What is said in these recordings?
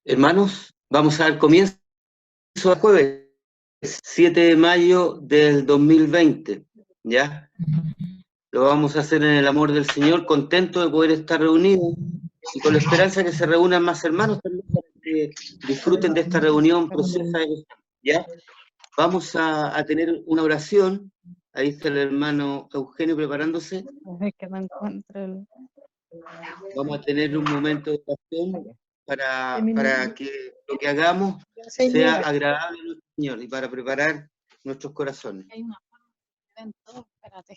Hermanos, vamos a dar comienzo el jueves 7 de mayo del 2020, ¿ya? Lo vamos a hacer en el amor del Señor, contento de poder estar reunidos y con la esperanza de que se reúnan más hermanos también para que disfruten de esta reunión preciosa, ¿ya? Vamos a tener una oración. Ahí está el hermano Eugenio preparándose. Es que no encuentro el... Vamos a tener un momento de oración para que lo que hagamos sea agradable a nuestro Señor y para preparar nuestros corazones.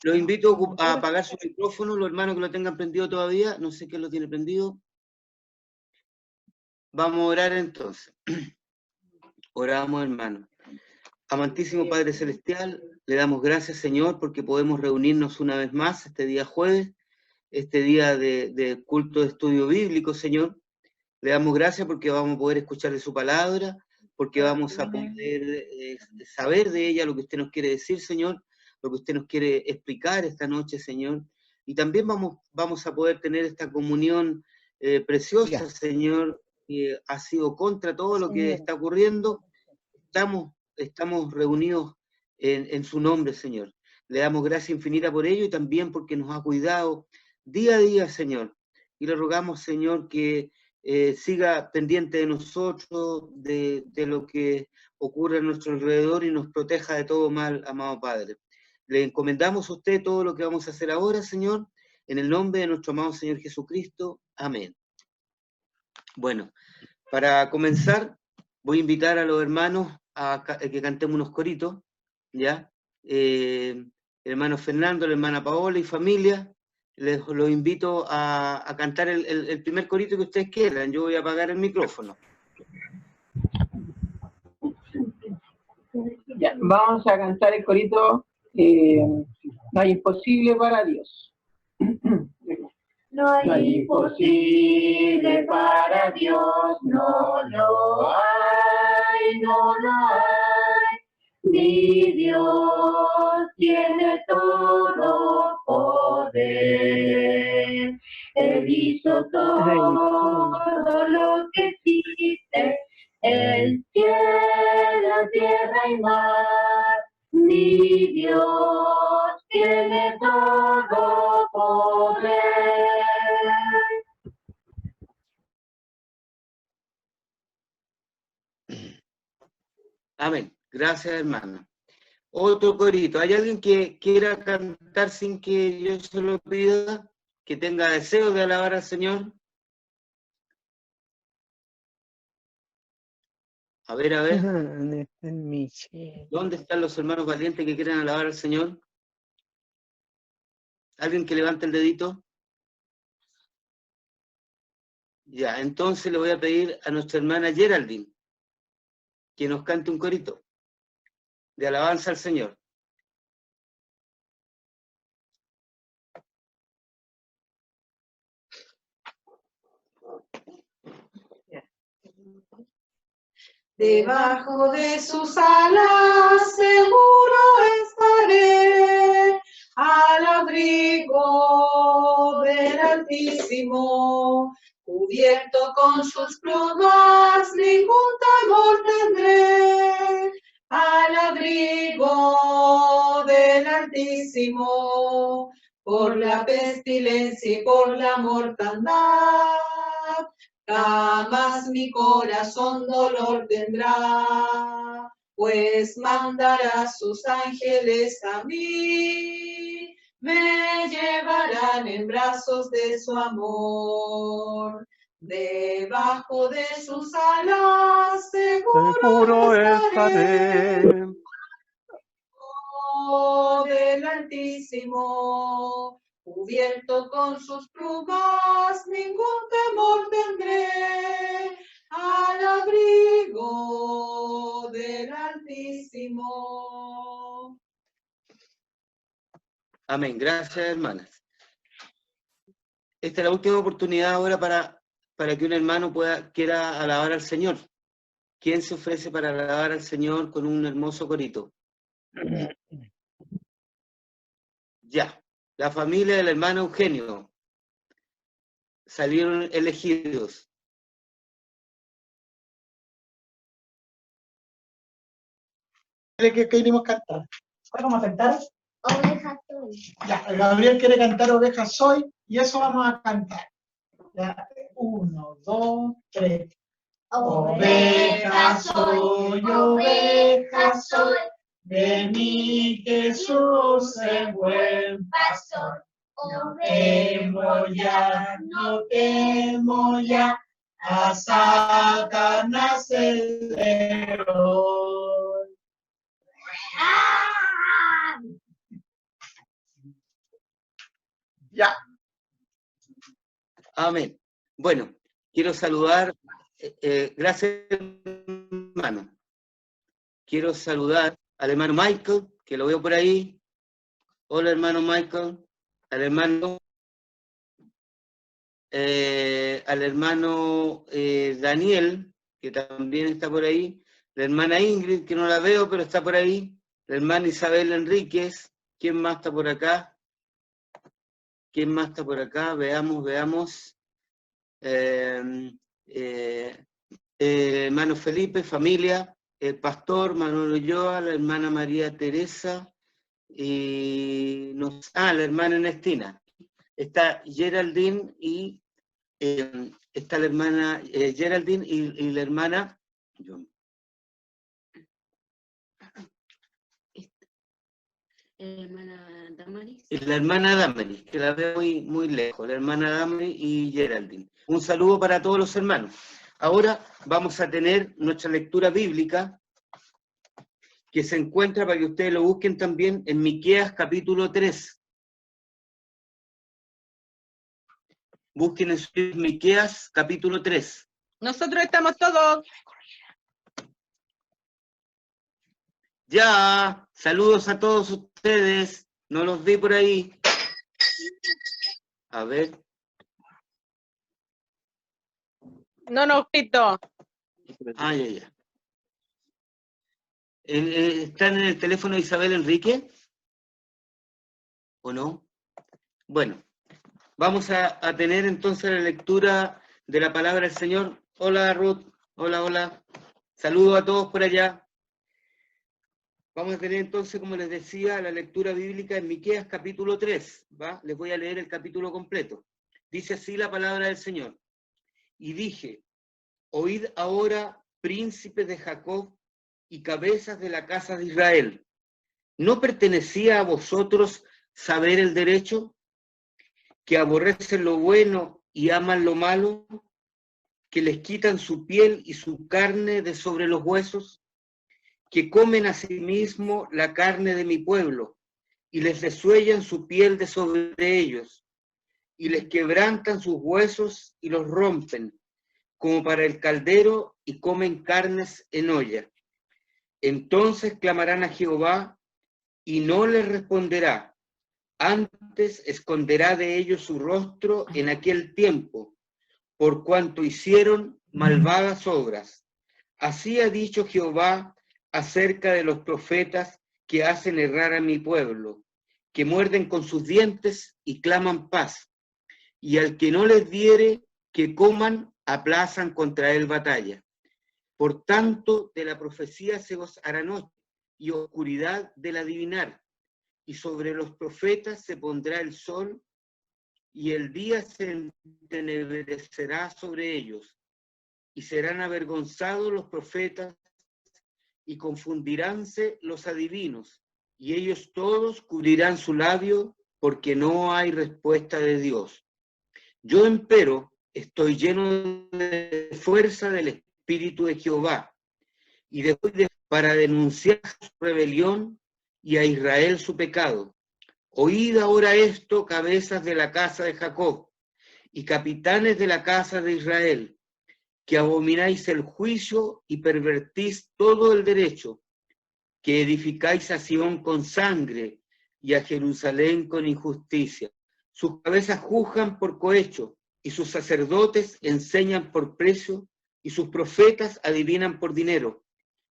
Los invito a apagar su micrófono, los hermanos que lo tengan prendido todavía, no sé quién lo tiene prendido. Vamos a orar entonces. Oramos, hermanos. Amantísimo Padre Celestial, le damos gracias, Señor, porque podemos reunirnos una vez más este día jueves, este día de culto de estudio bíblico, Señor. Le damos gracias porque vamos a poder escuchar de su palabra, porque vamos a poder saber de ella lo que usted nos quiere decir, Señor, lo que usted nos quiere explicar esta noche, Señor. Y también vamos a poder tener esta comunión preciosa, Señor, que ha sido contra todo lo que está ocurriendo. Estamos reunidos en su nombre, Señor. Le damos gracias infinita por ello y también porque nos ha cuidado día a día, Señor. Y le rogamos, Señor, que siga pendiente de nosotros, de lo que ocurre a nuestro alrededor y nos proteja de todo mal, amado Padre. Le encomendamos a usted todo lo que vamos a hacer ahora, Señor, en el nombre de nuestro amado Señor Jesucristo. Amén. Bueno, para comenzar, voy a invitar a los hermanos a que cantemos unos coritos, ¿ya? El hermano Fernando, la hermana Paola y familia, los invito a cantar el primer corito que ustedes quieran. Yo voy a apagar el micrófono. Ya, vamos a cantar el corito No hay imposible para Dios. No hay imposible para Dios, no lo hay, no lo hay. Mi Dios tiene todo poder. Él hizo todo lo que existe, el cielo, tierra y mar. Mi Dios tiene todo poder. Amén. Gracias, hermano. Otro corito. ¿Hay alguien que quiera cantar sin que yo se lo pida? ¿Que tenga deseo de alabar al Señor? A ver, a ver. ¿Dónde están los hermanos valientes que quieren alabar al Señor? ¿Alguien que levante el dedito? Ya, entonces le voy a pedir a nuestra hermana Geraldine que nos cante un corito de alabanza al Señor. Debajo de sus alas seguro estaré, al abrigo del Altísimo. Cubierto con sus plumas, ningún temor tendré, al abrigo del Altísimo. Por la pestilencia y por la mortandad, jamás mi corazón dolor tendrá, pues mandará sus ángeles a mí, me llevarán en brazos de su amor. Debajo de sus alas seguro estaré. Del Altísimo, cubierto con sus plumas, ningún temor tendré, al abrigo del Altísimo. Amén. Gracias, hermanas. Esta es la última oportunidad ahora para que un hermano quiera alabar al Señor. ¿Quién se ofrece para alabar al Señor con un hermoso corito? Ya, la familia del hermano Eugenio salieron elegidos. ¿Qué queremos cantar? ¿Cuál vamos a cantar? Oveja soy. Ya, Gabriel quiere cantar Oveja Soy, y eso vamos a cantar. Ya, 1, 2, 3. Oveja soy, de mi Jesús el buen pastor. No temo ya, a Satanás el león. Ya. Amén. Bueno, quiero saludar, gracias hermano. Quiero saludar al hermano Michael, que lo veo por ahí. Hola hermano Michael. Al hermano Daniel, que también está por ahí. La hermana Ingrid, que no la veo, pero está por ahí. La hermana Isabel Enríquez. ¿Quién más está por acá? ¿Quién más está por acá? Veamos. Hermano Felipe, familia, el pastor Manuel Ulloa, la hermana María Teresa, y la hermana Ernestina. Está Geraldine y está la hermana Geraldine y la hermana Damaris. La hermana Damaris, que la veo muy lejos, la hermana Damaris y Geraldine. Un saludo para todos los hermanos. Ahora vamos a tener nuestra lectura bíblica, que se encuentra, para que ustedes lo busquen también, en Miqueas capítulo 3. Busquen en Miqueas capítulo 3. Nosotros estamos todos. Ya, saludos a todos ustedes. No los vi por ahí. A ver. No nos pito. Ya. ¿Están en el teléfono de Isabel Enrique? ¿O no? Bueno, vamos a tener entonces la lectura de la palabra del Señor. Hola Ruth, hola. Saludos a todos por allá. Vamos a tener entonces, como les decía, la lectura bíblica en Miqueas capítulo 3. ¿Va? Les voy a leer el capítulo completo. Dice así la palabra del Señor. Y dije, oíd ahora, príncipes de Jacob y cabezas de la casa de Israel. ¿No pertenecía a vosotros saber el derecho? Que aborrecen lo bueno y aman lo malo, que les quitan su piel y su carne de sobre los huesos, que comen a sí mismo la carne de mi pueblo, y les desuellan su piel de sobre ellos, y les quebrantan sus huesos y los rompen, como para el caldero, y comen carnes en olla. Entonces clamarán a Jehová, y no les responderá. Antes esconderá de ellos su rostro en aquel tiempo, por cuanto hicieron malvadas obras. Así ha dicho Jehová acerca de los profetas que hacen errar a mi pueblo, que muerden con sus dientes y claman paz, y al que no les diere que coman, aplazan contra él batalla. Por tanto, de la profecía se os hará noche, y oscuridad del adivinar, y sobre los profetas se pondrá el sol, y el día se entenebrecerá sobre ellos, y serán avergonzados los profetas, y confundiránse los adivinos, y ellos todos cubrirán su labio, porque no hay respuesta de Dios. Yo, empero, estoy lleno de fuerza del Espíritu de Jehová, y después para denunciar su rebelión y a Israel su pecado. Oíd ahora esto, cabezas de la casa de Jacob, y capitanes de la casa de Israel, que abomináis el juicio y pervertís todo el derecho, que edificáis a Sión con sangre y a Jerusalén con injusticia. Sus cabezas juzgan por cohecho, y sus sacerdotes enseñan por precio, y sus profetas adivinan por dinero,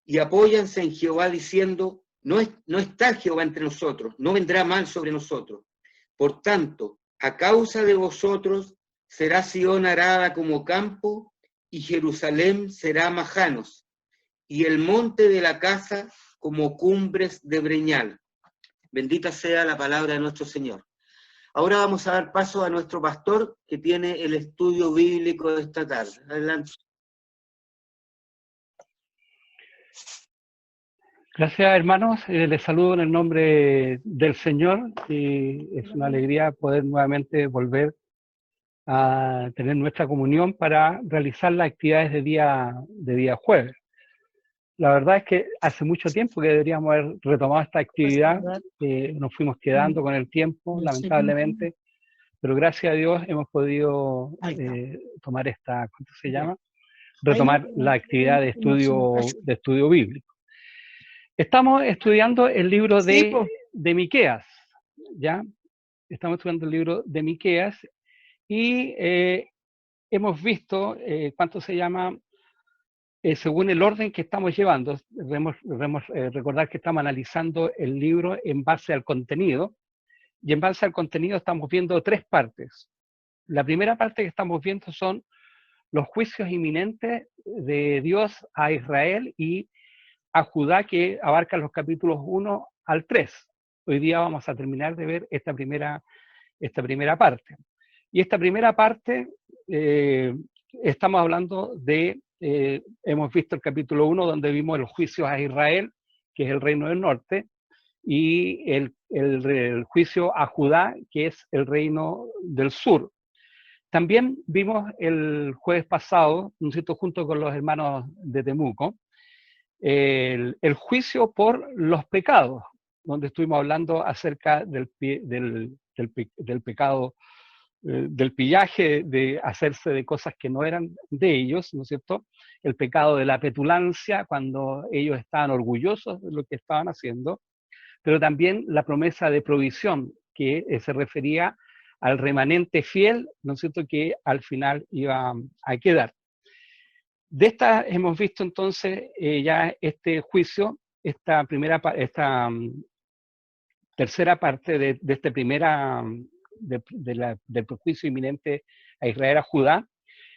y apóyanse en Jehová diciendo, no está Jehová entre nosotros, no vendrá mal sobre nosotros. Por tanto, a causa de vosotros será Sión arada como campo, y Jerusalén será majanos, y el monte de la casa como cumbres de breñal. Bendita sea la palabra de nuestro Señor. Ahora vamos a dar paso a nuestro pastor, que tiene el estudio bíblico de esta tarde. Adelante. Gracias, hermanos. Les saludo en el nombre del Señor y es una alegría poder nuevamente volver a tener nuestra comunión para realizar las actividades de día jueves. La verdad es que hace mucho tiempo que deberíamos haber retomado esta actividad, nos fuimos quedando con el tiempo, lamentablemente, pero gracias a Dios hemos podido tomar esta, ¿cómo se llama? Retomar la actividad de estudio bíblico. Estamos estudiando el libro de Miqueas, ¿ya? Estamos estudiando el libro de Miqueas y hemos visto, ¿cuánto se llama? Según el orden que estamos llevando, debemos recordar que estamos analizando el libro en base al contenido, y en base al contenido estamos viendo tres partes. La primera parte que estamos viendo son los juicios inminentes de Dios a Israel y a Judá, que abarcan los capítulos 1 al 3. Hoy día vamos a terminar de ver esta primera parte. Y esta primera parte, estamos hablando de, hemos visto el capítulo 1, donde vimos los juicios a Israel, que es el reino del norte, y el juicio a Judá, que es el reino del sur. También vimos el jueves pasado, ¿no es cierto?, junto con los hermanos de Temuco, el juicio por los pecados, donde estuvimos hablando acerca del pecado, del pillaje, de hacerse de cosas que no eran de ellos, ¿no es cierto? El pecado de la petulancia, cuando ellos estaban orgullosos de lo que estaban haciendo, pero también la promesa de provisión, que se refería al remanente fiel, ¿no es cierto?, que al final iba a quedar. De esta hemos visto entonces ya este juicio, esta tercera parte de esta primera, del juicio inminente a Israel, a Judá.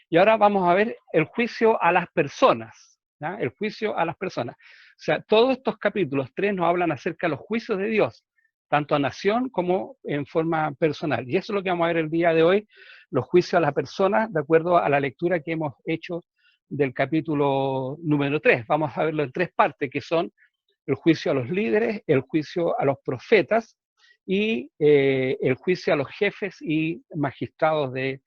Y ahora vamos a ver el juicio a las personas, ¿ya? El juicio a las personas. O sea, todos estos capítulos 3 nos hablan acerca de los juicios de Dios, tanto a nación como en forma personal. Y eso es lo que vamos a ver el día de hoy, los juicios a las personas, de acuerdo a la lectura que hemos hecho del capítulo número 3. Vamos a verlo en tres partes, que son el juicio a los líderes, el juicio a los profetas y el juicio a los jefes y magistrados de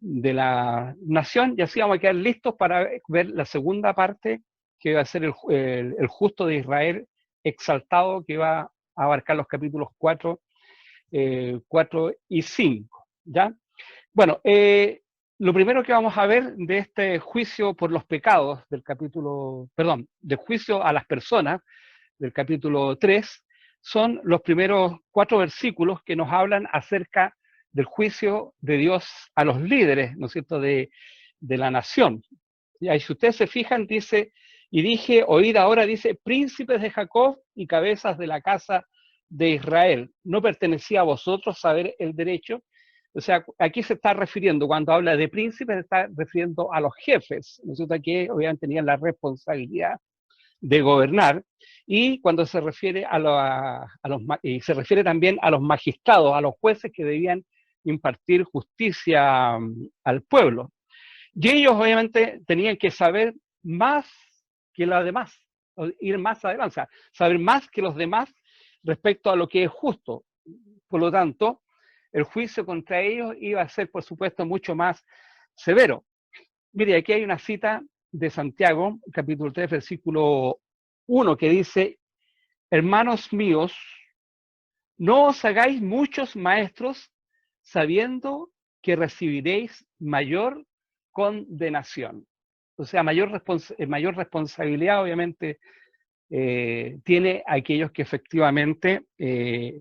la nación. Y así vamos a quedar listos para ver la segunda parte, que va a ser el justo de Israel exaltado, que va a abarcar los capítulos 4 y 5. ¿Ya? Bueno, lo primero que vamos a ver de este juicio por los pecados del capítulo, perdón, del juicio a las personas del capítulo 3, son los primeros 4 versículos que nos hablan acerca del juicio de Dios a los líderes, ¿no es cierto?, de la nación. Y ahí, si ustedes se fijan, dice, y dije, oíd ahora, dice, príncipes de Jacob y cabezas de la casa de Israel, ¿no pertenecía a vosotros saber el derecho? O sea, aquí se está refiriendo, cuando habla de príncipes, se está refiriendo a los jefes, ¿no es cierto?, que obviamente tenían la responsabilidad de gobernar, y cuando se refiere y se refiere también a los magistrados, a los jueces que debían impartir justicia al pueblo. Y ellos obviamente tenían que saber más que los demás, ir más adelante, o sea, saber más que los demás respecto a lo que es justo. Por lo tanto, el juicio contra ellos iba a ser, por supuesto, mucho más severo. Mire, aquí hay una cita de Santiago, capítulo 3, versículo 1, que dice, hermanos míos, no os hagáis muchos maestros, sabiendo que recibiréis mayor condenación. O sea, mayor responsabilidad, obviamente, tiene aquellos que efectivamente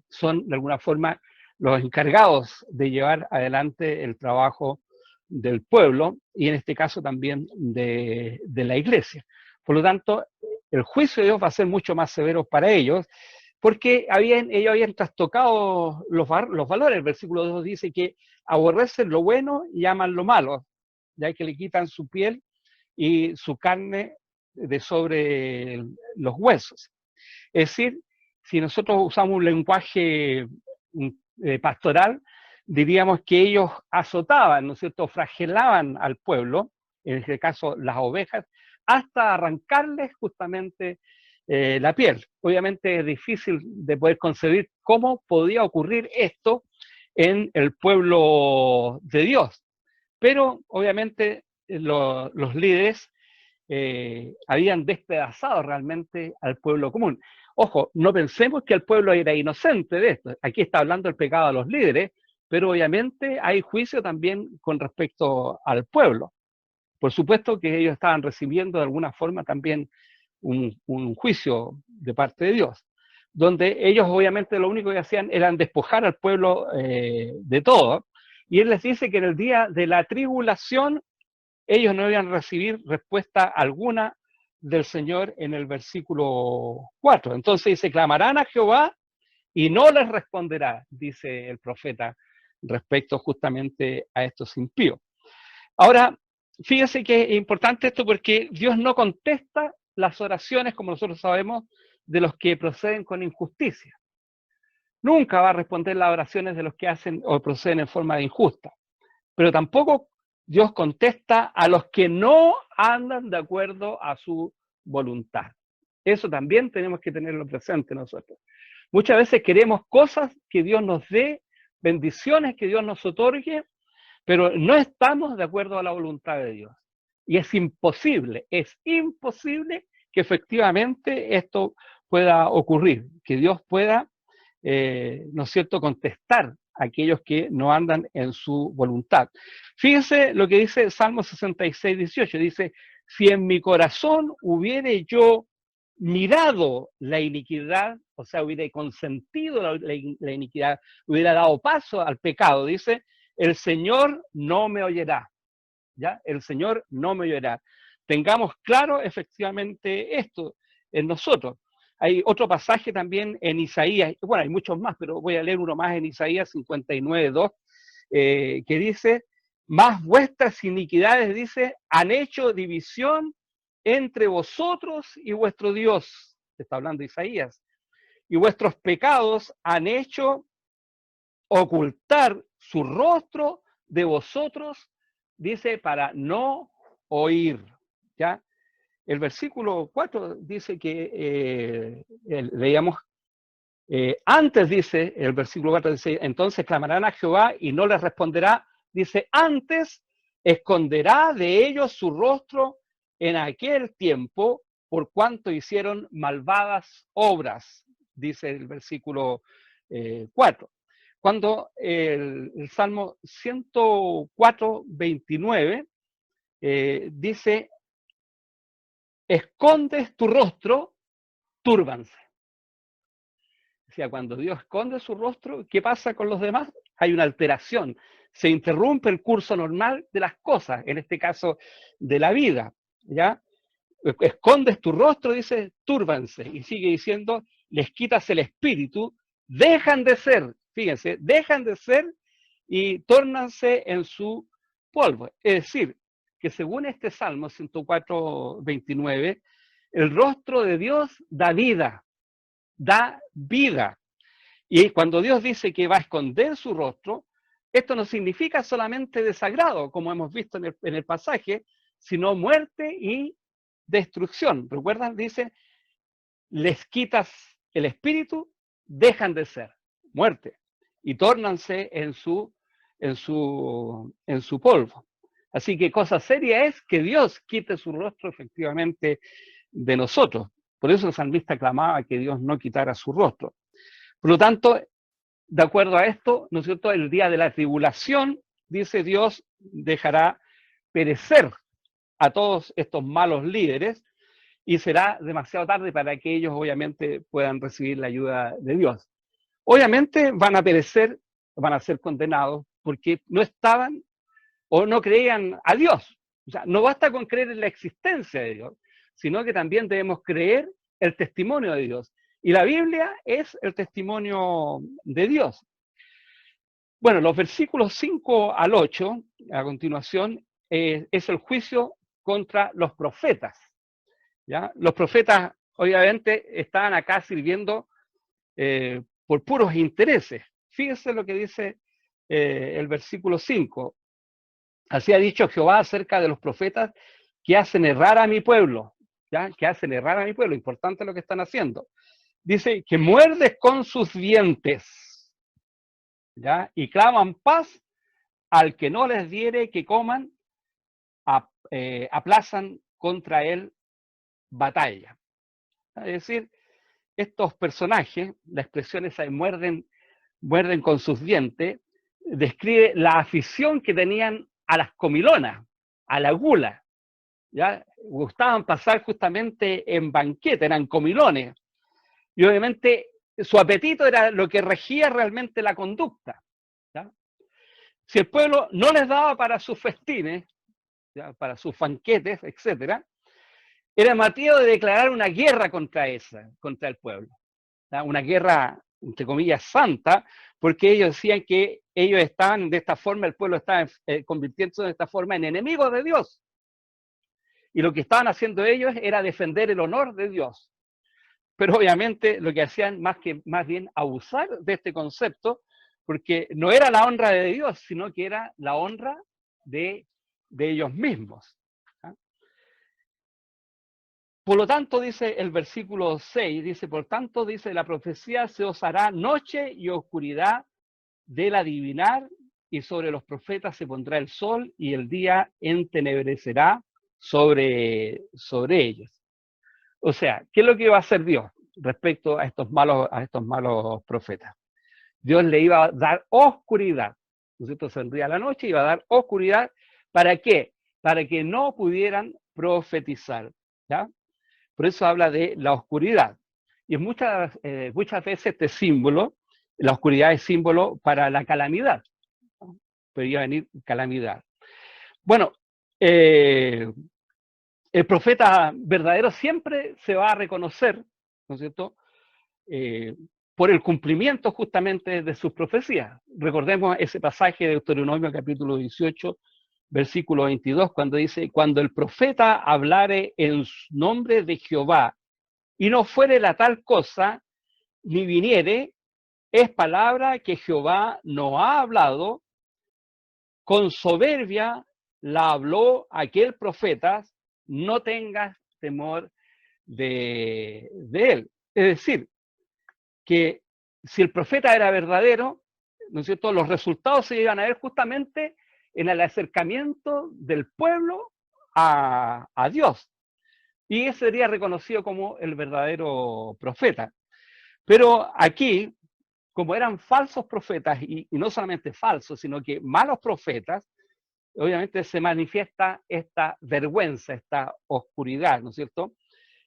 son, de alguna forma, los encargados de llevar adelante el trabajo del pueblo, y en este caso también de la iglesia. Por lo tanto, el juicio de Dios va a ser mucho más severo para ellos, porque ellos habían trastocado los valores. El versículo 2 dice que aborrecen lo bueno y aman lo malo, ya que le quitan su piel y su carne de sobre los huesos. Es decir, si nosotros usamos un lenguaje pastoral, diríamos que ellos azotaban, ¿no es cierto?, flagelaban al pueblo, en este caso las ovejas, hasta arrancarles justamente la piel. Obviamente es difícil de poder concebir cómo podía ocurrir esto en el pueblo de Dios, pero obviamente los líderes habían despedazado realmente al pueblo común. Ojo, no pensemos que el pueblo era inocente de esto. Aquí está hablando del pecado de los líderes, pero obviamente hay juicio también con respecto al pueblo. Por supuesto que ellos estaban recibiendo de alguna forma también un juicio de parte de Dios, donde ellos obviamente lo único que hacían era despojar al pueblo de todo, y Él les dice que en el día de la tribulación ellos no iban a recibir respuesta alguna del Señor en el versículo 4. Entonces dice, clamarán a Jehová y no les responderá, dice el profeta, respecto justamente a estos impíos. Ahora, fíjense que es importante esto porque Dios no contesta las oraciones, como nosotros sabemos, de los que proceden con injusticia. Nunca va a responder las oraciones de los que hacen o proceden en forma de injusta. Pero tampoco Dios contesta a los que no andan de acuerdo a su voluntad. Eso también tenemos que tenerlo presente nosotros. Muchas veces queremos cosas que Dios nos dé, bendiciones que Dios nos otorgue, pero no estamos de acuerdo a la voluntad de Dios. Y es imposible que efectivamente esto pueda ocurrir, que Dios pueda, ¿no es cierto?, contestar a aquellos que no andan en su voluntad. Fíjense lo que dice Salmo 66, 18, dice, si en mi corazón hubiere yo mirado la iniquidad, o sea, hubiera consentido la iniquidad, hubiera dado paso al pecado, dice, el Señor no me oyerá, ¿ya? El Señor no me oyerá. Tengamos claro efectivamente esto en nosotros. Hay otro pasaje también en Isaías, bueno, hay muchos más, pero voy a leer uno más en Isaías 59, 2, que dice, más vuestras iniquidades, dice, han hecho división entre vosotros y vuestro Dios. Está hablando Isaías. Y vuestros pecados han hecho ocultar su rostro de vosotros, dice, para no oír. ¿Ya? El versículo 4 dice que, leíamos, antes dice, el versículo 4 dice, entonces clamarán a Jehová y no les responderá, dice, antes esconderá de ellos su rostro en aquel tiempo, por cuanto hicieron malvadas obras, dice el versículo 4. Cuando el Salmo 104, 29 dice, escondes tu rostro, túrbanse. O sea, cuando Dios esconde su rostro, ¿qué pasa con los demás? Hay una alteración. Se interrumpe el curso normal de las cosas, en este caso de la vida. ¿Ya? Escondes tu rostro, dice, túrbanse. Y sigue diciendo, les quitas el espíritu, dejan de ser, fíjense, dejan de ser y tórnanse en su polvo. Es decir, que según este Salmo 104, 29, el rostro de Dios da vida, da vida. Y cuando Dios dice que va a esconder su rostro, esto no significa solamente desagrado, como hemos visto en el pasaje, sino muerte y destrucción. ¿Recuerdan? Dice, les quitas el espíritu, dejan de ser, muerte, y tórnanse en su polvo. Así que cosa seria es que Dios quite su rostro efectivamente de nosotros. Por eso el salmista clamaba que Dios no quitara su rostro. Por lo tanto, de acuerdo a esto, ¿no es cierto?, el día de la tribulación, dice Dios, dejará perecer a todos estos malos líderes y será demasiado tarde para que ellos obviamente puedan recibir la ayuda de Dios. Obviamente van a perecer, van a ser condenados porque no estaban o no creían a Dios. O sea, no basta con creer en la existencia de Dios, sino que también debemos creer el testimonio de Dios. Y la Biblia es el testimonio de Dios. Bueno, los versículos 5 al 8, a continuación, es el juicio contra los profetas. ¿Ya? Los profetas obviamente estaban acá sirviendo por puros intereses. Fíjense lo que dice el versículo 5. Así ha dicho Jehová acerca de los profetas que hacen errar a mi pueblo, ¿ya? Que hacen errar a mi pueblo, importante lo que están haciendo. Dice que muerdes con sus dientes, ¿ya? Y claman paz al que no les diere que coman, aplazan contra él batalla. Es decir, estos personajes, la expresión esa de muerden con sus dientes, describe la afición que tenían a las comilonas, a la gula. ¿Ya? Gustaban pasar justamente en banquete, eran comilones. Y obviamente su apetito era lo que regía realmente la conducta. ¿Ya? Si el pueblo no les daba para sus festines, ¿ya? Para sus banquetes, etc., era motivo de declarar una guerra contra el pueblo. ¿Ya? Una guerra, entre comillas, santa, porque ellos decían que ellos estaban de esta forma, el pueblo estaba convirtiéndose de esta forma en enemigos de Dios. Y lo que estaban haciendo ellos era defender el honor de Dios. Pero obviamente lo que hacían más bien abusar de este concepto, porque no era la honra de Dios, sino que era la honra de ellos mismos. ¿Ah? Por lo tanto, dice el versículo 6, dice, por tanto, dice, la profecía se os hará noche y oscuridad del adivinar, y sobre los profetas se pondrá el sol, y el día entenebrecerá sobre ellos. O sea, ¿qué es lo que iba a hacer Dios respecto a estos malos profetas? Dios le iba a dar oscuridad, ¿no es cierto? Saldría la noche y iba a dar oscuridad. ¿Para qué? Para que no pudieran profetizar, ¿ya? Por eso habla de la oscuridad. Y muchas veces este símbolo, la oscuridad es símbolo para la calamidad, ¿no? Pero iba a venir calamidad. Bueno, el profeta verdadero siempre se va a reconocer, ¿no es cierto?, por el cumplimiento justamente de sus profecías. Recordemos ese pasaje de Deuteronomio capítulo 18, versículo 22, cuando dice, cuando el profeta hablare en nombre de Jehová y no fuere la tal cosa, ni viniere, es palabra que Jehová no ha hablado, con soberbia la habló aquel profeta, no tengas temor de él. Es decir, que si el profeta era verdadero, ¿no es cierto?, los resultados se iban a ver justamente en el acercamiento del pueblo a Dios. Y ese sería reconocido como el verdadero profeta. Pero aquí, como eran falsos profetas, y no solamente falsos, sino que malos profetas, obviamente se manifiesta esta vergüenza, esta oscuridad, ¿no es cierto?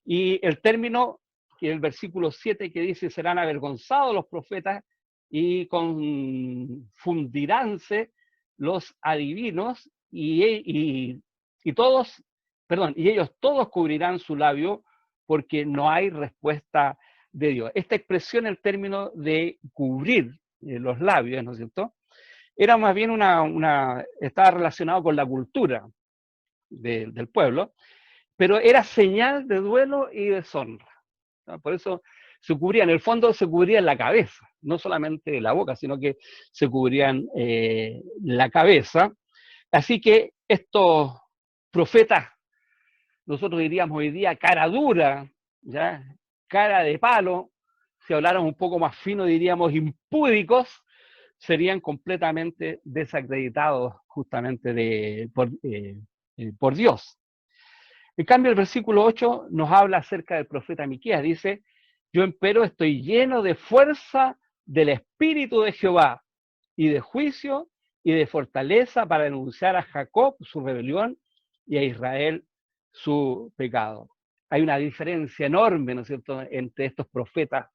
Y el término, que el versículo 7 que dice, serán avergonzados los profetas y confundiránse los adivinos y ellos todos cubrirán su labio porque no hay respuesta de Dios. Esta expresión, el término de cubrir los labios, ¿no es cierto?, era más bien estaba relacionado con la cultura del pueblo, pero era señal de duelo y deshonra, ¿no? Por eso se cubrían, en el fondo se cubrían la cabeza, no solamente la boca, sino que se cubrían la cabeza. Así que estos profetas, nosotros diríamos hoy día cara dura, ¿ya?, cara de palo, si habláramos un poco más fino diríamos impúdicos, serían completamente desacreditados justamente por Dios. En cambio, el versículo 8 nos habla acerca del profeta Miqueas. Dice, yo empero estoy lleno de fuerza del Espíritu de Jehová y de juicio y de fortaleza para denunciar a Jacob su rebelión y a Israel su pecado. Hay una diferencia enorme, ¿no es cierto?, entre estos profetas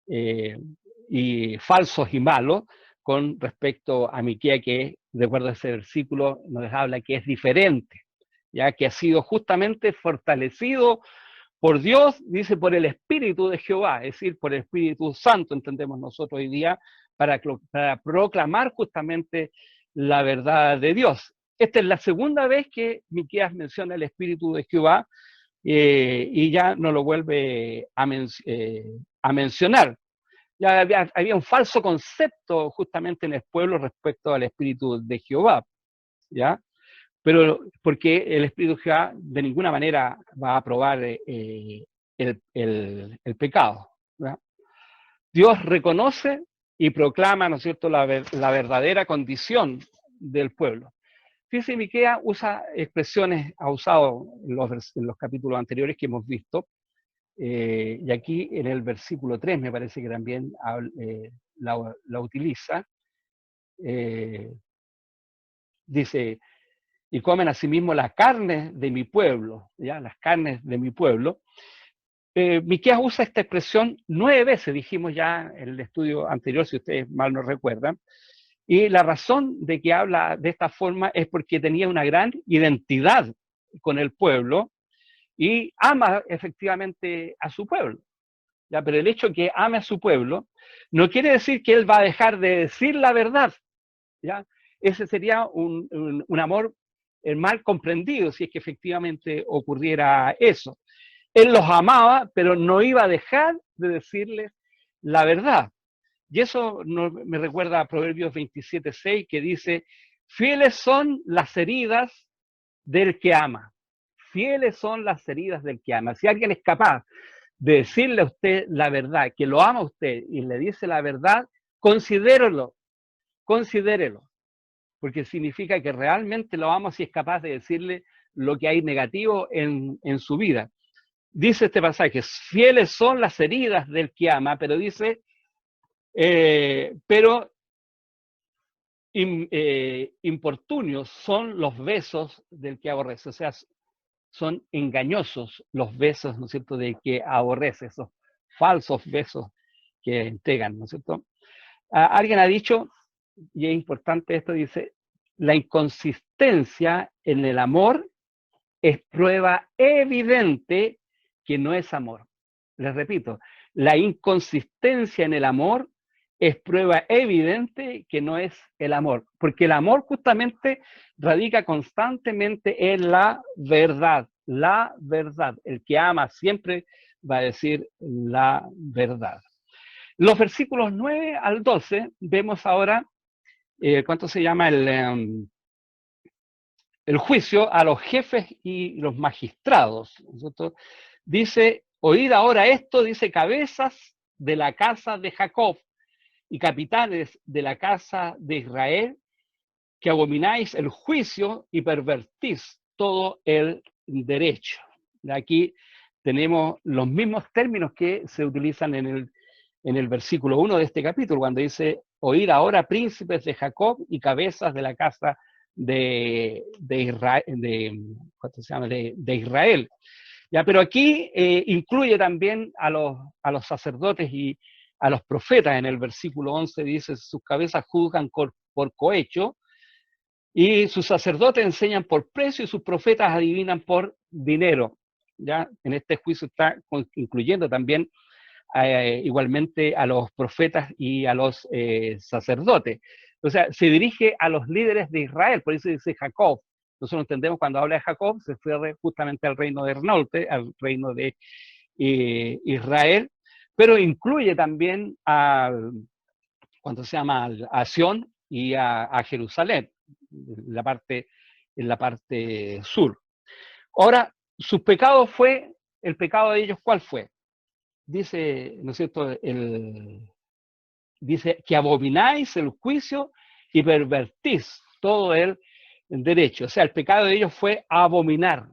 y falsos y malos con respecto a Miqueas, que de acuerdo a ese versículo nos habla que es diferente, ya que ha sido justamente fortalecido por Dios, dice, por el Espíritu de Jehová, es decir, por el Espíritu Santo, entendemos nosotros hoy día, para proclamar justamente la verdad de Dios. Esta es la segunda vez que Miqueas menciona el Espíritu de Jehová, y ya no lo vuelve a mencionar. Ya había un falso concepto justamente en el pueblo respecto al Espíritu de Jehová, ¿ya? Pero porque el Espíritu de Jehová de ninguna manera va a aprobar el pecado, ¿ya? Dios reconoce y proclama, ¿no es cierto?, la verdadera condición del pueblo. Fíjense, Miqueas usa expresiones, ha usado en los capítulos anteriores que hemos visto, y aquí en el versículo 3 me parece que también la utiliza. Dice, y comen asimismo las carnes de mi pueblo, ¿ya? Las carnes de mi pueblo. Miqueas usa esta expresión 9 veces, dijimos ya en el estudio anterior, si ustedes mal no recuerdan, y la razón de que habla de esta forma es porque tenía una gran identidad con el pueblo y ama efectivamente a su pueblo, ¿ya? Pero el hecho de que ame a su pueblo no quiere decir que él va a dejar de decir la verdad, ¿ya? Ese sería un amor mal comprendido si es que efectivamente ocurriera eso. Él los amaba, pero no iba a dejar de decirles la verdad. Y eso me recuerda a Proverbios 27:6, que dice, fieles son las heridas del que ama. Fieles son las heridas del que ama. Si alguien es capaz de decirle a usted la verdad, que lo ama a usted y le dice la verdad, considérelo, porque significa que realmente lo ama si es capaz de decirle lo que hay negativo en su vida. Dice este pasaje, fieles son las heridas del que ama, pero dice, pero importunios son los besos del que aborrece, o sea, son engañosos los besos, ¿no es cierto?, del que aborrece, esos falsos besos que entregan, ¿no es cierto? Alguien ha dicho, y es importante esto, dice, la inconsistencia en el amor es prueba evidente que no es amor. Les repito, la inconsistencia en el amor es prueba evidente que no es el amor, porque el amor justamente radica constantemente en la verdad. La verdad. El que ama siempre va a decir la verdad. Los versículos 9 al 12 vemos ahora, ¿cuánto se llama? El juicio a los jefes y los magistrados, ¿no es cierto? Dice, oíd ahora esto, dice, cabezas de la casa de Jacob y capitanes de la casa de Israel, que abomináis el juicio y pervertís todo el derecho. Aquí tenemos los mismos términos que se utilizan en el versículo 1 de este capítulo, cuando dice, oíd ahora príncipes de Jacob y cabezas de la casa de Israel. Ya, pero aquí incluye también a los sacerdotes y a los profetas. En el versículo 11 dice, sus cabezas juzgan por cohecho, y sus sacerdotes enseñan por precio, y sus profetas adivinan por dinero. Ya, en este juicio está incluyendo también igualmente a los profetas y a los sacerdotes. O sea, se dirige a los líderes de Israel, por eso dice Jacob. Nosotros entendemos cuando habla de Jacob, se refiere justamente al reino de norte, al reino de Israel, pero incluye también cuando se llama a Sión y a Jerusalén, en la parte sur. Ahora, el pecado de ellos, ¿cuál fue? Dice, ¿no es cierto?, dice que abomináis el juicio y pervertís todo el derecho. O sea, el pecado de ellos fue abominar.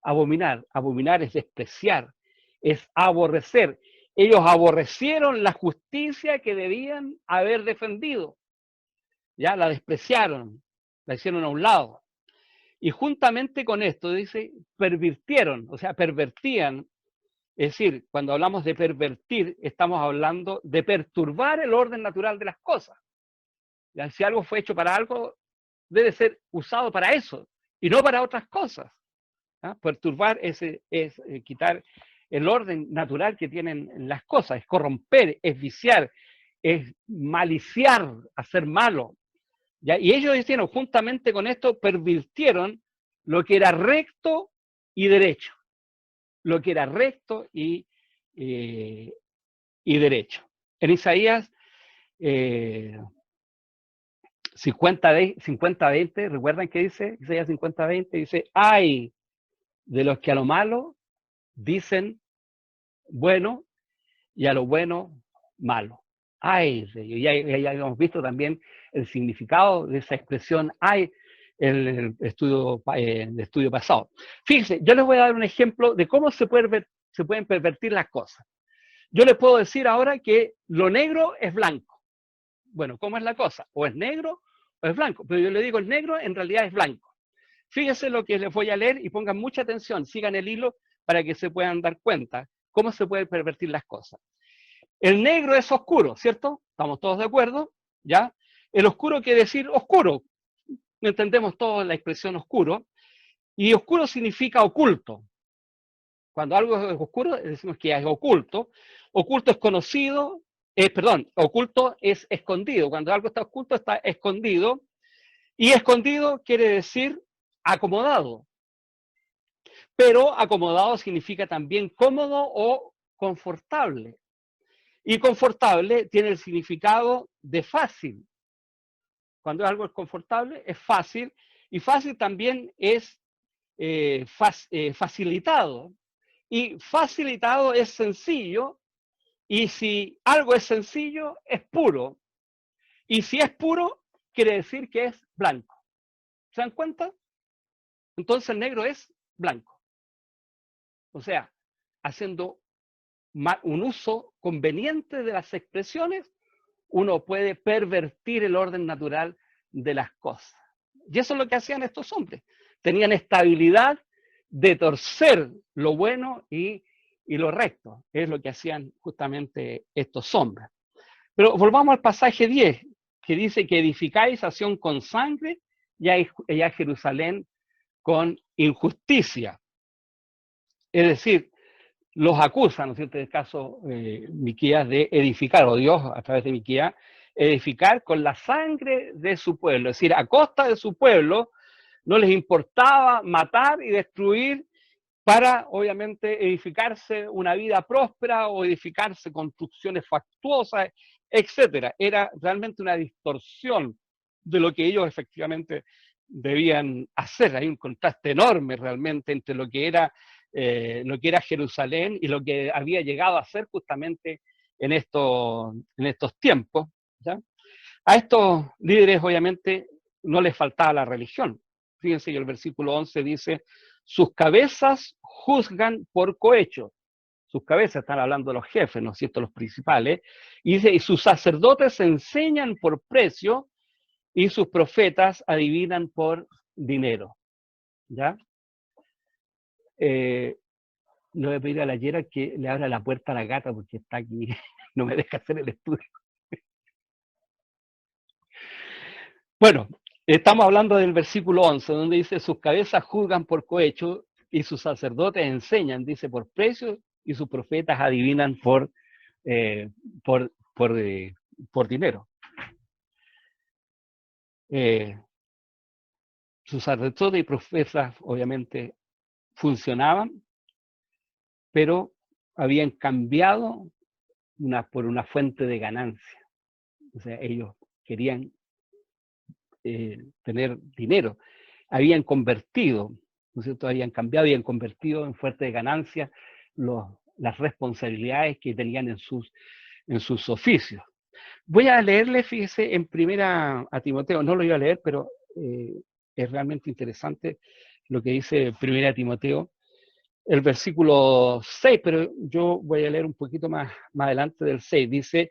Abominar es despreciar, es aborrecer. Ellos aborrecieron la justicia que debían haber defendido. Ya la despreciaron, la hicieron a un lado. Y juntamente con esto, dice, pervirtieron, o sea, pervertían. Es decir, cuando hablamos de pervertir, estamos hablando de perturbar el orden natural de las cosas. ¿Ya? Si algo fue hecho para algo, debe ser usado para eso, y no para otras cosas. ¿Ya? Perturbar es quitar el orden natural que tienen las cosas, es corromper, es viciar, es maliciar, hacer malo. ¿Ya? Y ellos hicieron, juntamente con esto, pervirtieron lo que era recto y derecho. lo que era recto y derecho. En Isaías 50:20, ¿recuerdan qué dice? Isaías 50:20 dice, ay de los que a lo malo dicen bueno y a lo bueno malo. Ay, ya habíamos visto también el significado de esa expresión ay en el estudio pasado. Fíjense, yo les voy a dar un ejemplo de cómo se pueden pervertir las cosas. Yo les puedo decir ahora que lo negro es blanco. Bueno, ¿cómo es la cosa? O es negro o es blanco. Pero yo le digo el negro, en realidad es blanco. Fíjense lo que les voy a leer y pongan mucha atención, sigan el hilo para que se puedan dar cuenta cómo se pueden pervertir las cosas. El negro es oscuro, ¿cierto? ¿Estamos todos de acuerdo? ¿Ya? El oscuro quiere decir oscuro. Entendemos toda la expresión oscuro. Y oscuro significa oculto. Cuando algo es oscuro, decimos que es oculto. Oculto es conocido, oculto es escondido. Cuando algo está oculto, está escondido. Y escondido quiere decir acomodado. Pero acomodado significa también cómodo o confortable. Y confortable tiene el significado de fácil. Cuando algo es confortable, es fácil. Y fácil también es facilitado. Y facilitado es sencillo. Y si algo es sencillo, es puro. Y si es puro, quiere decir que es blanco. ¿Se dan cuenta? Entonces el negro es blanco. O sea, haciendo un uso conveniente de las expresiones, uno puede pervertir el orden natural de las cosas. Y eso es lo que hacían estos hombres. Tenían estabilidad de torcer lo bueno y lo recto. Es lo que hacían justamente estos hombres. Pero volvamos al pasaje 10, que dice que edificáis a Sión con sangre y a Jerusalén con injusticia. Es decir, los acusan, ¿no es cierto?, en el caso Miqueas, de edificar, o Dios a través de Miqueas, edificar con la sangre de su pueblo. Es decir, a costa de su pueblo, no les importaba matar y destruir para, obviamente, edificarse una vida próspera o edificarse construcciones fastuosas, etc. Era realmente una distorsión de lo que ellos efectivamente debían hacer. Hay un contraste enorme realmente entre lo que era Jerusalén y lo que había llegado a ser justamente en estos tiempos, ¿ya? A estos líderes obviamente no les faltaba la religión. Fíjense que el versículo 11 dice, sus cabezas juzgan por cohecho. Sus cabezas, están hablando de los jefes, ¿no es cierto?, los principales. Y dice, y sus sacerdotes enseñan por precio y sus profetas adivinan por dinero. ¿Ya? Le voy a pedir a la Yera que le abra la puerta a la gata porque está aquí, no me deja hacer el estudio. Bueno, estamos hablando del versículo 11, donde dice, sus cabezas juzgan por cohecho y sus sacerdotes enseñan, dice, por precio, y sus profetas adivinan por dinero. Sus sacerdotes y profetas, obviamente, funcionaban, pero habían cambiado por una fuente de ganancia. O sea, ellos querían tener dinero. Habían convertido, ¿no es cierto? Habían cambiado, habían convertido en fuente de ganancia las responsabilidades que tenían en sus oficios. Voy a leerle, fíjese, en primera a Timoteo, no lo iba a leer, pero es realmente interesante lo que dice primera Timoteo, el versículo 6, pero yo voy a leer un poquito más adelante del 6. Dice,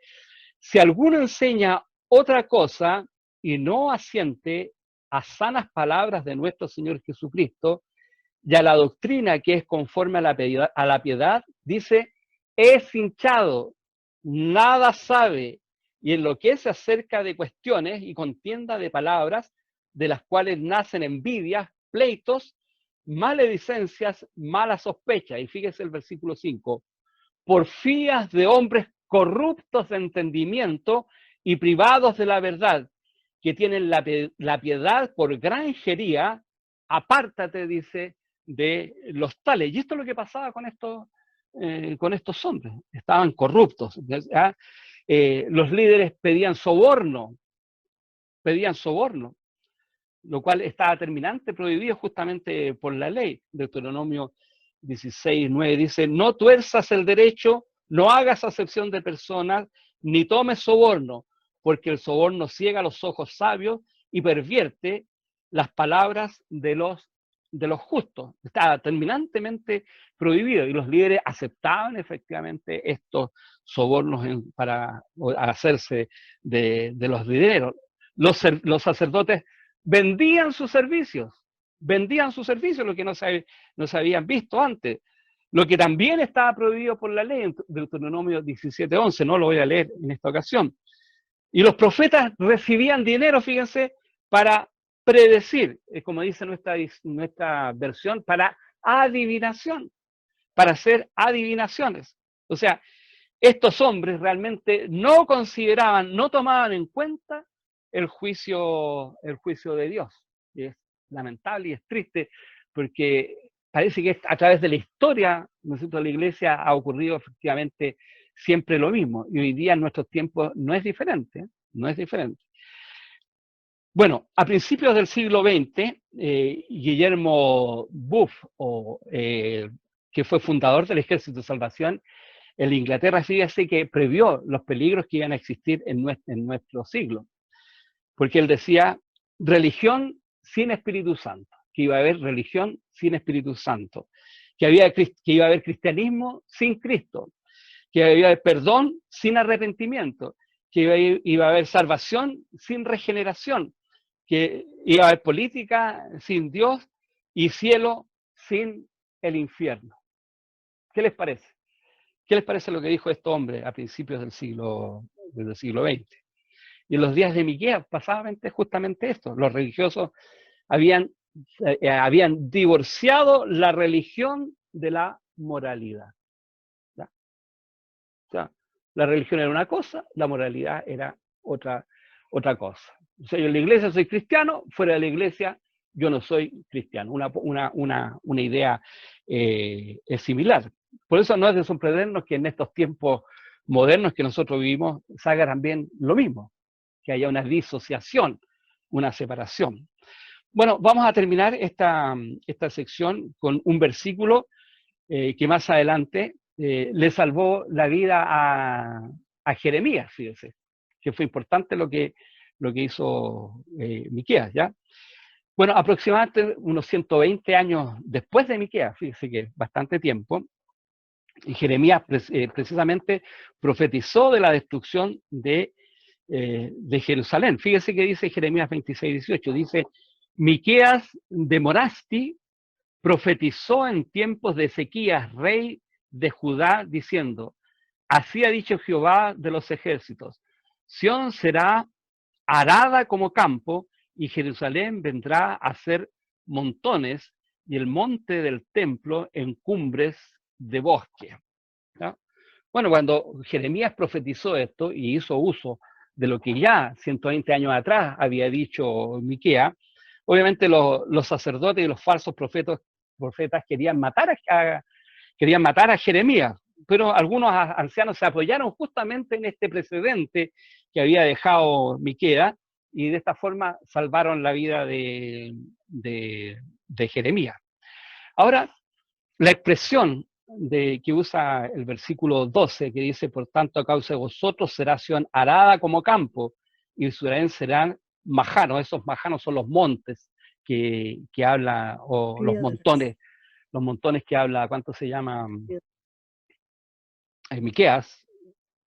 si alguno enseña otra cosa y no asiente a sanas palabras de nuestro Señor Jesucristo y a la doctrina que es conforme a la piedad, dice, es hinchado, nada sabe, y enloquece acerca de cuestiones y contienda de palabras, de las cuales nacen envidias, pleitos, maledicencias, malas sospechas. Y fíjese el versículo 5, porfías de hombres corruptos de entendimiento y privados de la verdad, que tienen la piedad por granjería, apártate, dice, de los tales. Y esto es lo que pasaba con estos hombres. Estaban corruptos. ¿Ya? Los líderes pedían soborno, lo cual estaba terminante prohibido justamente por la ley. Deuteronomio 16:9 dice: no tuerzas el derecho, no hagas acepción de personas, ni tomes soborno, porque el soborno ciega los ojos sabios y pervierte las palabras de los justos. Estaba terminantemente prohibido, y los líderes aceptaban efectivamente estos sobornos para hacerse de los dineros. Los sacerdotes vendían sus servicios, lo que no se habían visto antes. Lo que también estaba prohibido por la ley en Deuteronomio 17:11, no lo voy a leer en esta ocasión. Y los profetas recibían dinero, fíjense, para predecir, como dice nuestra versión, para adivinación, para hacer adivinaciones. O sea, estos hombres realmente no consideraban, no tomaban en cuenta el juicio de Dios. Y es lamentable y es triste, porque parece que a través de la historia, ¿no es cierto?, de la Iglesia ha ocurrido efectivamente siempre lo mismo. Y hoy día en nuestros tiempos no es diferente, no es diferente. Bueno, a principios del siglo XX, Guillermo Booth, que fue fundador del Ejército de Salvación en Inglaterra, fíjese que previó los peligros que iban a existir en nuestro siglo. Porque él decía: religión sin Espíritu Santo, que iba a haber religión sin Espíritu Santo, que iba a haber cristianismo sin Cristo, que iba a haber perdón sin arrepentimiento, que iba a haber salvación sin regeneración, que iba a haber política sin Dios y cielo sin el infierno. ¿Qué les parece? ¿Qué les parece lo que dijo este hombre a principios del siglo XX? Y en los días de Miqueas pasaba justamente esto. Los religiosos habían divorciado la religión de la moralidad. ¿Ya? O sea, la religión era una cosa, la moralidad era otra cosa. O sea, yo en la iglesia soy cristiano, fuera de la iglesia yo no soy cristiano. Una idea es similar. Por eso no es de sorprendernos que en estos tiempos modernos que nosotros vivimos se haga también lo mismo, que haya una disociación, una separación. Bueno, vamos a terminar esta sección con un versículo que más adelante le salvó la vida a Jeremías, fíjense, que fue importante lo que hizo Miqueas, ¿ya? Bueno, aproximadamente unos 120 años después de Miqueas, fíjense que es bastante tiempo, y Jeremías precisamente profetizó de la destrucción de Jerusalén. Fíjese que dice Jeremías 26:18, dice: Miqueas de Morasti profetizó en tiempos de Ezequías, rey de Judá, diciendo: así ha dicho Jehová de los ejércitos, Sión será arada como campo, y Jerusalén vendrá a ser montones, y el monte del templo en cumbres de bosque. ¿Ya? Bueno, cuando Jeremías profetizó esto y hizo uso de lo que ya 120 años atrás había dicho Miqueas, obviamente los sacerdotes y los falsos profetas querían matar a Jeremías, pero algunos ancianos se apoyaron justamente en este precedente que había dejado Miqueas, y de esta forma salvaron la vida de Jeremías. Ahora, la expresión que usa el versículo 12, que dice: por tanto, a causa de vosotros será Sión arada como campo, y Jerusalén serán majanos. Esos majanos son los montes que habla, o los montones que habla, ¿cuánto se llama? Miqueas,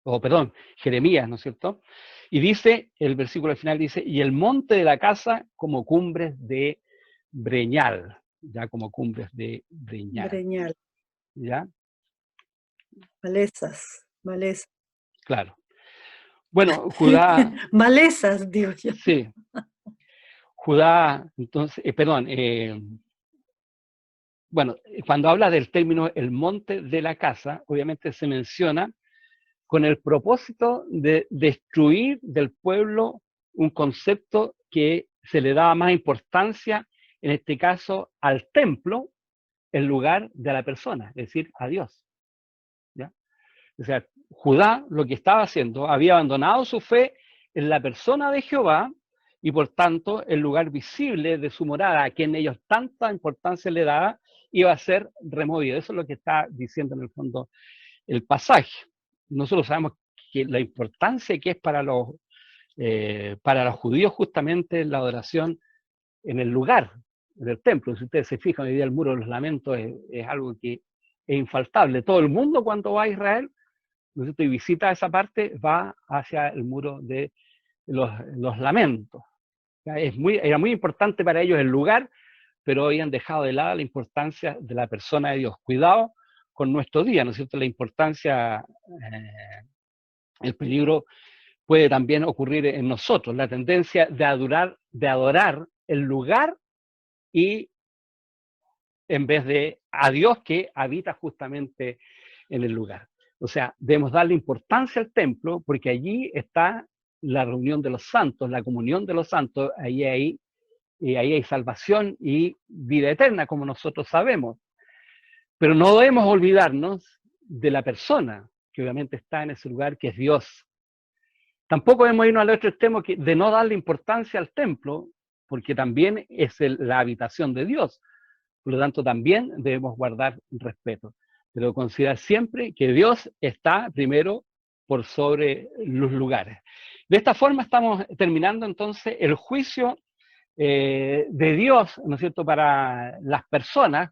o perdón, Jeremías, ¿no es cierto? Y dice, el versículo al final dice: y el monte de la casa como cumbres de breñal, ya como cumbres de breñal. Breñal. ¿Ya? Malezas. Claro. Bueno, Judá... malezas, digo yo. Sí. Judá, entonces, bueno, cuando habla del término el monte de la casa, obviamente se menciona con el propósito de destruir del pueblo un concepto que se le daba más importancia, en este caso, al templo, el lugar de la persona, es decir, a Dios. ¿Ya? O sea, Judá lo que estaba haciendo, había abandonado su fe en la persona de Jehová y por tanto el lugar visible de su morada, a quien ellos tanta importancia le daban, iba a ser removido. Eso es lo que está diciendo en el fondo el pasaje. Nosotros sabemos que la importancia que es para los judíos justamente la adoración en el lugar del templo. Si ustedes se fijan, hoy día el muro de los lamentos es algo que es infaltable. Todo el mundo cuando va a Israel, ¿no es cierto?, y visita esa parte, va hacia el muro de los lamentos. Era muy importante para ellos el lugar, pero hoy han dejado de lado la importancia de la persona de Dios. Cuidado con nuestro día, ¿no es cierto? La importancia, el peligro puede también ocurrir en nosotros, la tendencia de adorar el lugar y en vez de a Dios que habita justamente en el lugar. O sea, debemos darle importancia al templo porque allí está la reunión de los santos, la comunión de los santos, ahí hay salvación y vida eterna, como nosotros sabemos. Pero no debemos olvidarnos de la persona que obviamente está en ese lugar, que es Dios. Tampoco debemos irnos al otro extremo de no darle importancia al templo, porque también es la habitación de Dios. Por lo tanto, también debemos guardar respeto. Pero considerar siempre que Dios está primero por sobre los lugares. De esta forma estamos terminando entonces el juicio de Dios, ¿no es cierto?, para las personas,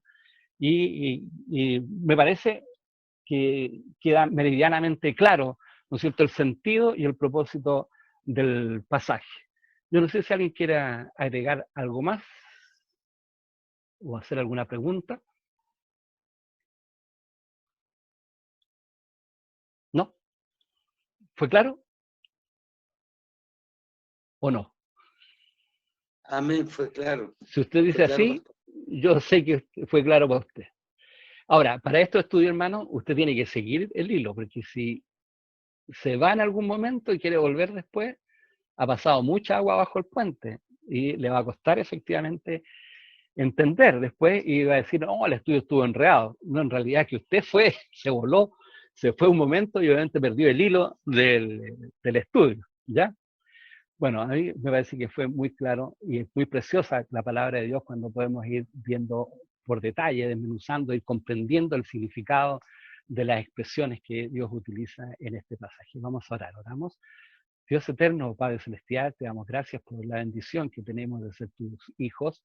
y me parece que queda meridianamente claro, ¿no es cierto?, el sentido y el propósito del pasaje. Yo no sé si alguien quiere agregar algo más o hacer alguna pregunta. ¿No? ¿Fue claro? ¿O no? Amén, fue claro. Si usted dice Fue claro, así, pastor. yo sé que fue claro para usted. Ahora, para estos estudios, hermano, usted tiene que seguir el hilo, porque si se va en algún momento y quiere volver después, ha pasado mucha agua bajo el puente y le va a costar efectivamente entender después y va a decir, no, el estudio estuvo enredado. No, en realidad que usted se voló, se fue un momento y obviamente perdió el hilo del estudio, ¿ya? Bueno, a mí me parece que fue muy claro y es muy preciosa la palabra de Dios cuando podemos ir viendo por detalle, desmenuzando, ir comprendiendo el significado de las expresiones que Dios utiliza en este pasaje. Vamos a orar, oramos. Dios eterno, Padre Celestial, te damos gracias por la bendición que tenemos de ser tus hijos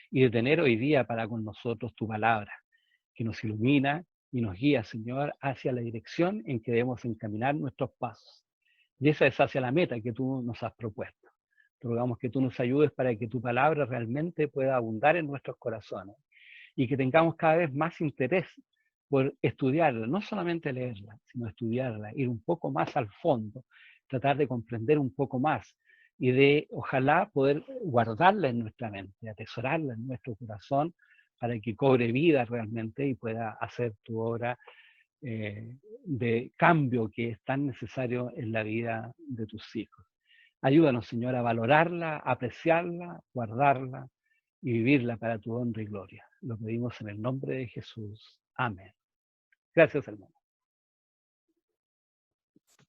y de tener hoy día para con nosotros tu palabra, que nos ilumina y nos guía, Señor, hacia la dirección en que debemos encaminar nuestros pasos. Y esa es hacia la meta que tú nos has propuesto. Te rogamos que tú nos ayudes para que tu palabra realmente pueda abundar en nuestros corazones y que tengamos cada vez más interés por estudiarla, no solamente leerla, sino estudiarla, ir un poco más al fondo, tratar de comprender un poco más y de, ojalá, poder guardarla en nuestra mente, atesorarla en nuestro corazón para que cobre vida realmente y pueda hacer tu obra de cambio que es tan necesario en la vida de tus hijos. Ayúdanos, Señor, a valorarla, apreciarla, guardarla y vivirla para tu honra y gloria. Lo pedimos en el nombre de Jesús. Amén. Gracias, hermano.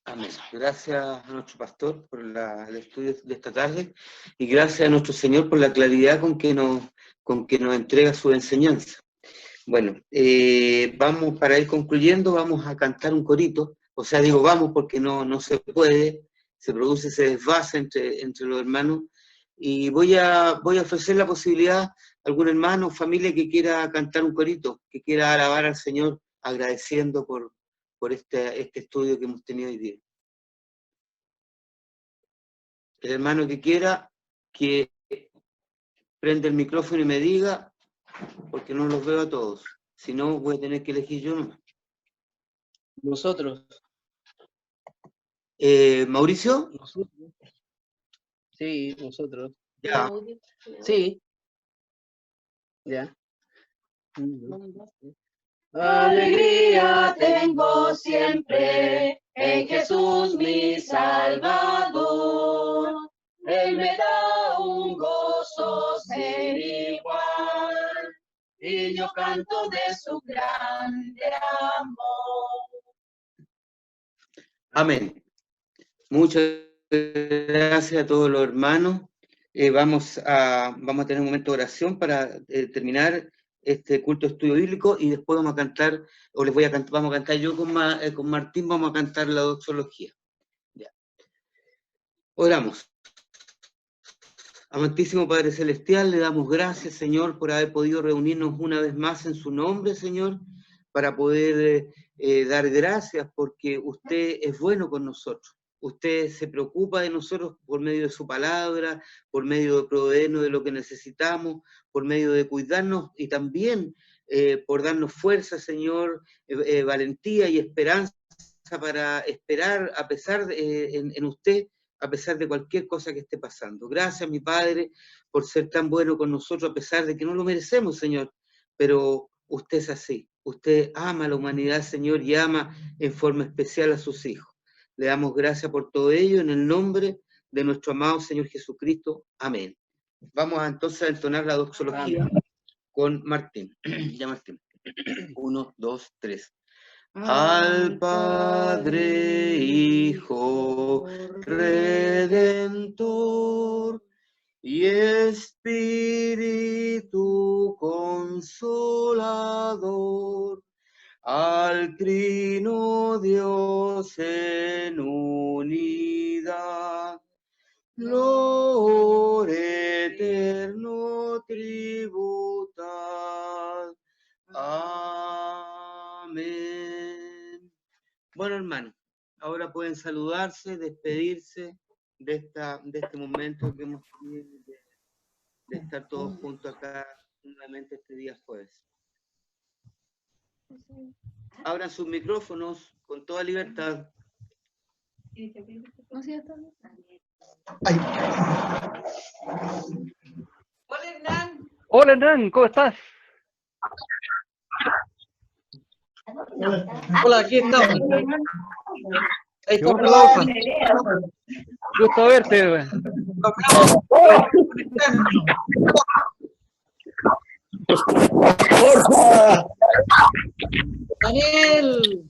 Amén. Gracias a nuestro pastor por el estudio de esta tarde y gracias a nuestro Señor por la claridad con que nos entrega su enseñanza. Bueno, vamos, para ir concluyendo, vamos a cantar un corito. O sea, digo vamos porque no se puede, se produce ese desfase entre los hermanos. Y voy a ofrecer la posibilidad a algún hermano o familia que quiera cantar un corito, que quiera alabar al Señor agradeciendo por este estudio que hemos tenido hoy día. El hermano que quiera, que prenda el micrófono y me diga, porque no los veo a todos. Si no, voy a tener que elegir yo nomás. Nosotros. ¿Mauricio? Nosotros. Sí, nosotros. Ya. Sí. Ya. Alegría tengo siempre en Jesús mi Salvador. Él me da un gozo sin igual. y yo canto de su grande amor. Amén. Muchas gracias a todos los hermanos. Vamos a tener un momento de oración para terminar este culto de estudio bíblico y después vamos a cantar, o les voy a cantar, vamos a cantar yo con Martín, vamos a cantar la doxología. Ya. Oramos. Amantísimo Padre Celestial, le damos gracias, Señor, por haber podido reunirnos una vez más en su nombre, Señor, para poder dar gracias porque usted es bueno con nosotros. Usted se preocupa de nosotros por medio de su palabra, por medio de proveernos de lo que necesitamos, por medio de cuidarnos y también por darnos fuerza, Señor, valentía y esperanza para esperar a pesar en usted, a pesar de cualquier cosa que esté pasando. Gracias, mi Padre, por ser tan bueno con nosotros, a pesar de que no lo merecemos, Señor, pero usted es así. Usted ama a la humanidad, Señor, y ama en forma especial a sus hijos. Le damos gracias por todo ello, en el nombre de nuestro amado Señor Jesucristo. Amén. Vamos entonces a entonar la doxología con Martín. Ya, Martín. 1, 2, 3. Al Padre, Hijo, Redentor y Espíritu Consolador, al Trino Dios en unidad, gloria eterno tributad. Amén. Bueno, hermanos, ahora pueden saludarse, despedirse de este momento que hemos tenido de estar todos juntos acá nuevamente este día jueves. Abran sus micrófonos con toda libertad. Ay, Hola, Hernán. Hola, Hernán, ¿cómo estás? Hola, aquí estamos. Ahí Qué está bueno. la hoja. Gusto verte. Daniel.